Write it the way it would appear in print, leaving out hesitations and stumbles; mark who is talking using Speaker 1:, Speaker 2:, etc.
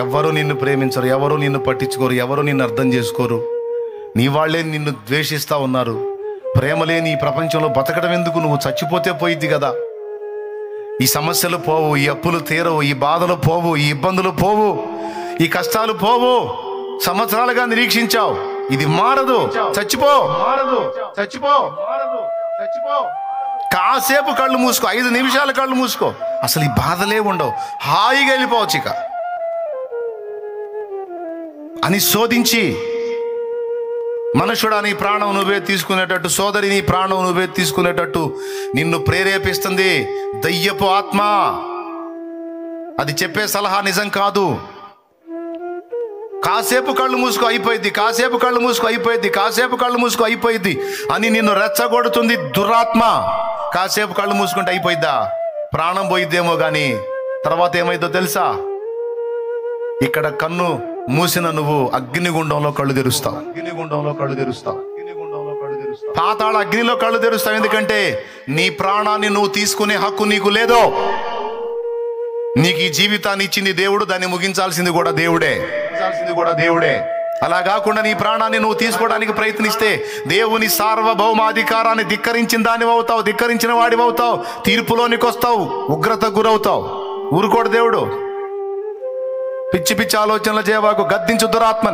Speaker 1: ఎవరు నిన్ను ప్రేమించరు, ఎవరు నిన్ను పట్టించుకోరు, ఎవరు నిన్ను అర్థం చేసుకోరు. నీ వాళ్ళే నిన్ను ద్వేషిస్తూ ఉన్నారు. ప్రేమ లేని ఈ ప్రపంచంలో బతకడం ఎందుకు? నువ్వు చచ్చిపోతే పోయిద్ది కదా. ఈ సమస్యలు పోవు, ఈ అప్పులు తీరవు, ఈ బాధలు పోవు, ఈ ఇబ్బందులు పోవు, ఈ కష్టాలు పోవు. సంవత్సరాలుగా నిరీక్షించావు, ఇది మారదు. చచ్చిపో, మారదు. చచ్చిపో, మారదు. చచ్చిపో. కాసేపు కళ్ళు మూసుకో, 5 నిమిషాలు కళ్ళు మూసుకో, అసలు ఈ బాధలే ఉండవు. హాయిగా వెళ్ళిపోవచ్చు ఇక అని శోధించి, మనుషుడా నీ ప్రాణం నువ్వే తీసుకునేటట్టు, సోదరి నీ ప్రాణం నువ్వే తీసుకునేటట్టు నిన్ను ప్రేరేపిస్తుంది దయ్యపు ఆత్మ. అది చెప్పే సలహా నిజం కాదు. కాసేపు కళ్ళు మూసుకో అయిపోయింది, కాసేపు కళ్ళు మూసుకో అయిపోయింది, కాసేపు కళ్ళు మూసుకో అయిపోయింది అని నిన్ను రెచ్చగొడుతుంది దురాత్మ. కాసేపు కళ్ళు మూసుకుంటే అయిపోయిద్దా? ప్రాణం పోయిద్దేమో కానీ తర్వాత ఏమైందో తెలుసా? ఇక్కడ కన్ను మూసిన నువ్వు అగ్నిగుండంలో కళ్ళు తెరుస్తావు. అగ్నిగుండంలో కళ్ళు తెరుస్తావు. పాతాళ అగ్నిలో కళ్ళు తెరుస్తావు. ఎందుకంటే నీ ప్రాణాన్ని నువ్వు తీసుకునే హక్కు నీకు లేదు. నీకు ఈ జీవితాన్ని ఇచ్చింది దేవుడు, దాన్ని ముగించాల్సింది కూడా దేవుడే. అలా కాకుండా నీ ప్రాణాన్ని నువ్వు తీసుకోవడానికి ప్రయత్నిస్తే దేవుని సార్వభౌమాధికారాన్ని ధిక్కరించిన దానివి అవుతావు, ధిక్కరించిన వాడివి అవుతావు, తీర్పులోనికి వస్తావు, ఉగ్రతకు గురవుతావు. ఊరుకోడు దేవుడు. పిచ్చి పిచ్చి ఆలోచనలు చేయవాకు, గద్దించు దురాత్మ.